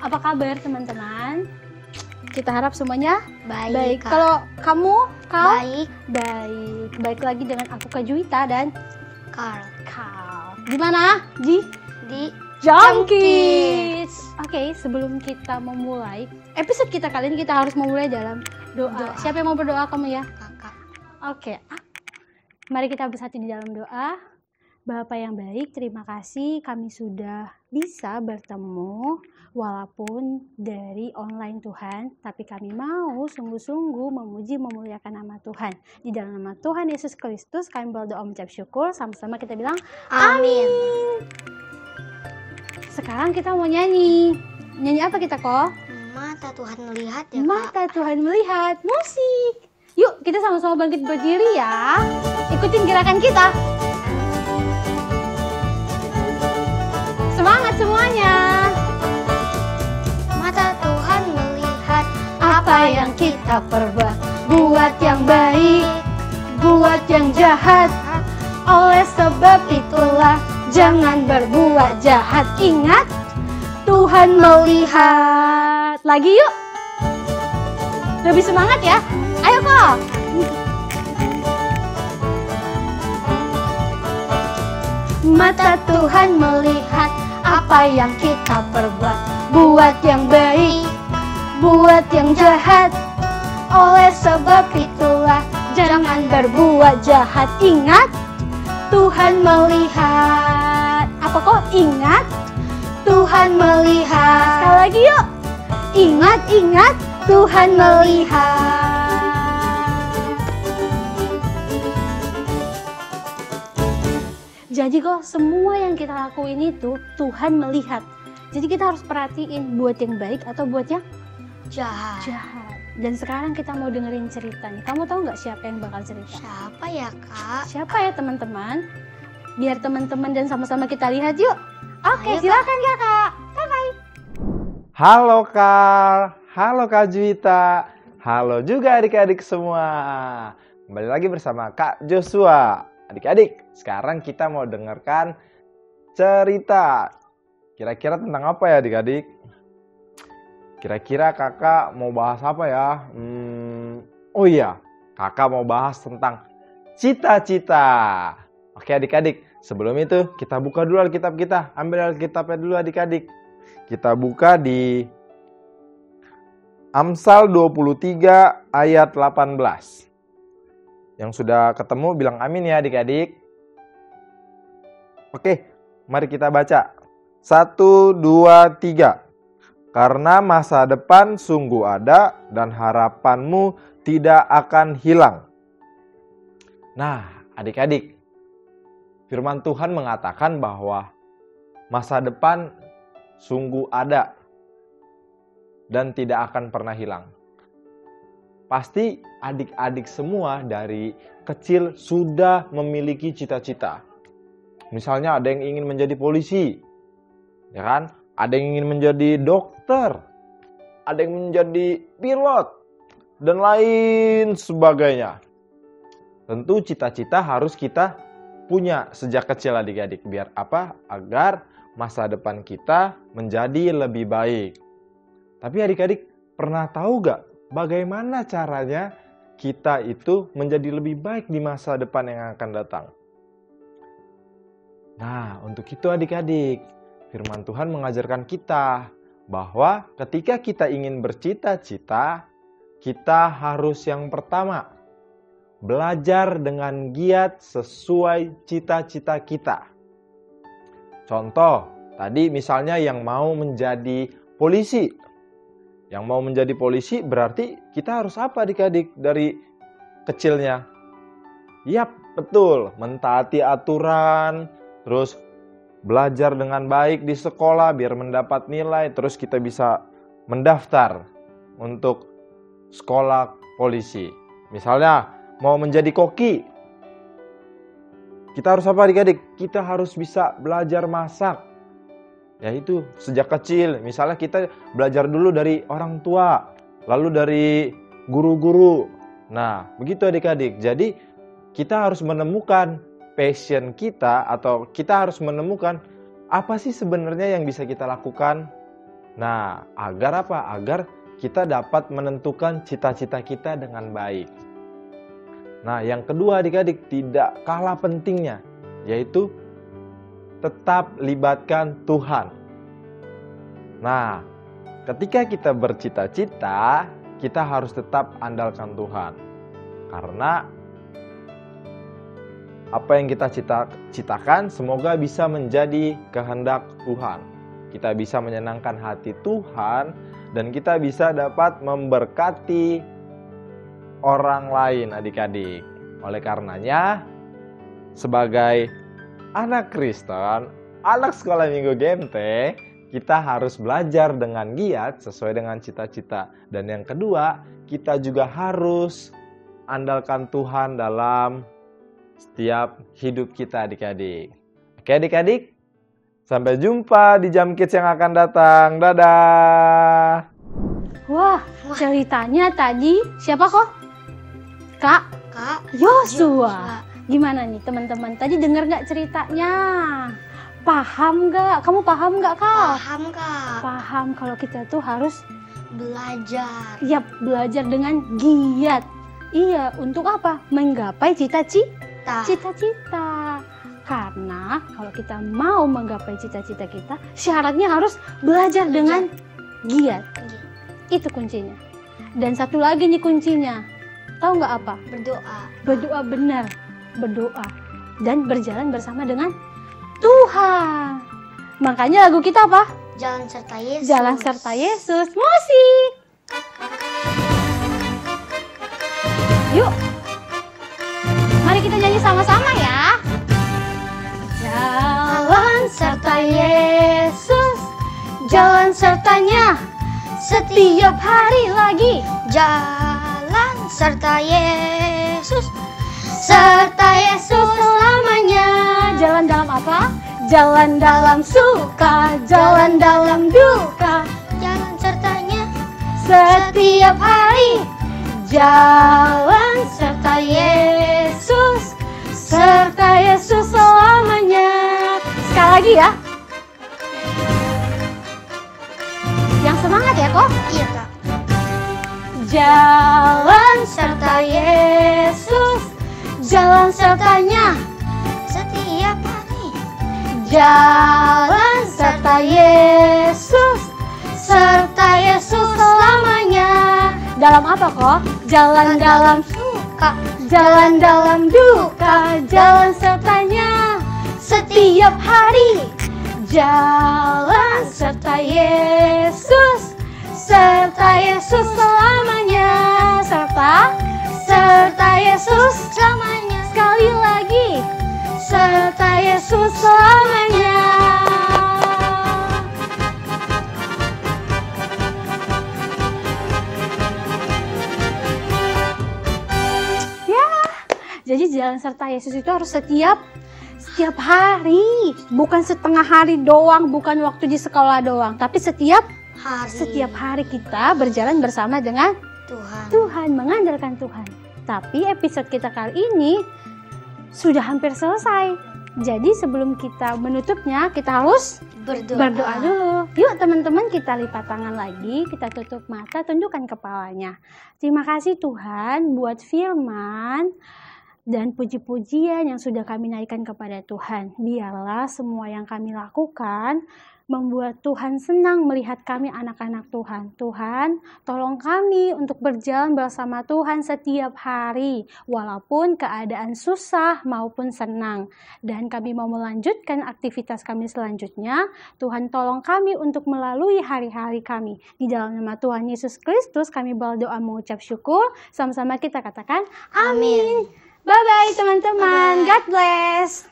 Apa kabar teman-teman? Kita harap semuanya Baik, Kak. Kalau kamu, kau? Baik, Baik. Baik lagi dengan aku Kak Juwita dan Carl. kau. Gimana, Ji? Di Jongkis. Oke, sebelum kita memulai episode kita kali ini, kita harus memulai dalam doa. Siapa yang mau berdoa? Kamu ya? Kakak. Oke. Mari kita bersatu di dalam doa. Bapa yang baik, terima kasih kami sudah bisa bertemu walaupun dari online Tuhan, tapi kami mau sungguh-sungguh memuji memuliakan nama Tuhan. Di dalam nama Tuhan Yesus Kristus kami berdoa mengucap syukur, sama-sama kita bilang Amin. Sekarang kita mau nyanyi. Nyanyi apa kita kok? Mata Tuhan melihat ya, Kak. Mata Tuhan melihat, musik. Yuk kita sama-sama bangkit berdiri ya. Ikutin gerakan kita. Semangat semuanya. Mata Tuhan melihat Apa yang kita perbuat, buat yang baik, buat yang jahat. Oleh sebab itulah jangan berbuat jahat. Ingat, Tuhan melihat. Lagi yuk. Lebih semangat ya. Ayo kok. Mata Tuhan melihat apa yang kita perbuat, buat yang baik, buat yang jahat. Oleh sebab itulah jangan berbuat jahat. Ingat, Tuhan melihat. Apa kok? Ingat, Tuhan melihat. Sekali lagi yuk. Ingat, ingat, Tuhan melihat. Jadi kok semua yang kita lakuin itu Tuhan melihat. Jadi kita harus perhatiin buat yang baik atau buat yang jahat. jahat. Dan sekarang kita mau dengerin ceritanya. Kamu tahu nggak siapa yang bakal cerita? Siapa ya, Kak? Siapa ya teman-teman? Biar teman-teman dan sama-sama kita lihat yuk. Oke, Ayo, silakan ya Kak. Bye-bye. Halo Kak, halo Kak Juwita, halo juga adik-adik semua. Kembali lagi bersama Kak Joshua. Adik-adik, sekarang kita mau dengarkan cerita. Kira-kira tentang apa ya adik-adik? Kira-kira kakak mau bahas apa ya? Oh iya, kakak mau bahas tentang cita-cita. Oke adik-adik, sebelum itu kita buka dulu Alkitab kita. Ambil Alkitabnya dulu adik-adik. Kita buka di Amsal 23 ayat 18. Yang sudah ketemu bilang amin ya adik-adik. Oke, mari kita baca. 1, 2, 3. Karena masa depan sungguh ada dan harapanmu tidak akan hilang. Nah, adik-adik, firman Tuhan mengatakan bahwa masa depan sungguh ada dan tidak akan pernah hilang. Pasti adik-adik semua dari kecil sudah memiliki cita-cita. Misalnya ada yang ingin menjadi polisi, ya kan? Ada yang ingin menjadi dokter, ada yang menjadi pilot, dan lain sebagainya. Tentu cita-cita harus kita punya sejak kecil adik-adik. Biar apa? Agar masa depan kita menjadi lebih baik. Tapi adik-adik pernah tahu gak bagaimana caranya kita itu menjadi lebih baik di masa depan yang akan datang? Nah, untuk itu adik-adik, firman Tuhan mengajarkan kita bahwa ketika kita ingin bercita-cita, kita harus yang pertama belajar dengan giat sesuai cita-cita kita. Contoh, tadi misalnya yang mau menjadi polisi. Yang mau menjadi polisi berarti kita harus apa adik-adik dari kecilnya? Yap, betul, mentaati aturan, terus belajar dengan baik di sekolah biar mendapat nilai, terus kita bisa mendaftar untuk sekolah polisi. Misalnya mau menjadi koki, kita harus apa adik-adik? Kita harus bisa belajar masak. Ya itu sejak kecil. Misalnya kita belajar dulu dari orang tua, lalu dari guru-guru. Nah, begitu adik-adik. Jadi kita harus menemukan passion kita atau kita harus menemukan apa sih sebenarnya yang bisa kita lakukan. Nah, agar apa? Agar kita dapat menentukan cita-cita kita dengan baik. Nah, yang kedua adik-adik tidak kalah pentingnya, yaitu tetap libatkan Tuhan. Nah, ketika kita bercita-cita, kita harus tetap andalkan Tuhan. Karena apa yang kita citakan semoga bisa menjadi kehendak Tuhan. Kita bisa menyenangkan hati Tuhan dan kita bisa dapat memberkati orang lain adik-adik. Oleh karenanya, sebagai anak Kristen, anak sekolah minggu GMT, kita harus belajar dengan giat sesuai dengan cita-cita. Dan yang kedua, kita juga harus andalkan Tuhan dalam setiap hidup kita adik-adik. Oke adik-adik, sampai jumpa di Jam Kids yang akan datang. Dadah! Wah, ceritanya tadi siapa kok? Kak Yosua. Gimana nih teman-teman? Tadi dengar nggak ceritanya? Paham nggak? Kamu paham nggak Kak? Paham Kak. Paham kalau kita tuh harus Belajar. belajar dengan giat. Iya, untuk apa? Menggapai cita-cita. Karena kalau kita mau menggapai cita-cita kita, syaratnya harus belajar dengan giat. Itu kuncinya. Dan satu lagi nih kuncinya. Tahu nggak apa? Berdoa. Berdoa benar. Berdoa. Dan berjalan bersama dengan Tuhan. Makanya lagu kita apa? Jalan serta Yesus. Jalan serta Yesus. Musik. Yuk. Mari kita nyanyi sama-sama ya. Jalan serta Yesus. Jalan sertanya setiap hari lagi. Jalan serta Yesus. Serta Yesus selamanya. Jalan dalam apa? Jalan dalam suka, jalan dalam duka. Jalan sertanya Setiap hari. Jalan serta Yesus. Serta Yesus selamanya. Sekali lagi ya. Yang semangat ya kok. iya Kak. Jalan serta Yesus. Jalan sertanya Setiap hari. jalan serta Yesus. Serta Yesus selamanya. Dalam apa kok? Jalan dalam suka. jalan dalam duka. Jalan sertanya setiap hari. Jalan serta Yesus. Serta Yesus selamanya. Serta Yesus Selamanya. sekali lagi. Serta Yesus selamanya. Ya, jadi jalan serta Yesus itu harus setiap hari, bukan setengah hari doang, bukan waktu di sekolah doang, tapi setiap hari kita berjalan bersama dengan Tuhan, mengandalkan Tuhan. Tapi episode kita kali ini sudah hampir selesai. Jadi sebelum kita menutupnya, kita harus berdoa dulu. Yuk teman-teman, kita lipat tangan lagi, kita tutup mata, tundukkan kepalanya. Terima kasih Tuhan buat firman dan puji-pujian yang sudah kami naikkan kepada Tuhan. Biarlah semua yang kami lakukan membuat Tuhan senang melihat kami anak-anak Tuhan. Tuhan, tolong kami untuk berjalan bersama Tuhan setiap hari, walaupun keadaan susah maupun senang. Dan kami mau melanjutkan aktivitas kami selanjutnya. Tuhan, tolong kami untuk melalui hari-hari kami. Di dalam nama Tuhan Yesus Kristus, kami berdoa mengucap syukur. Sama-sama kita katakan, amin. Bye-bye teman-teman. God bless.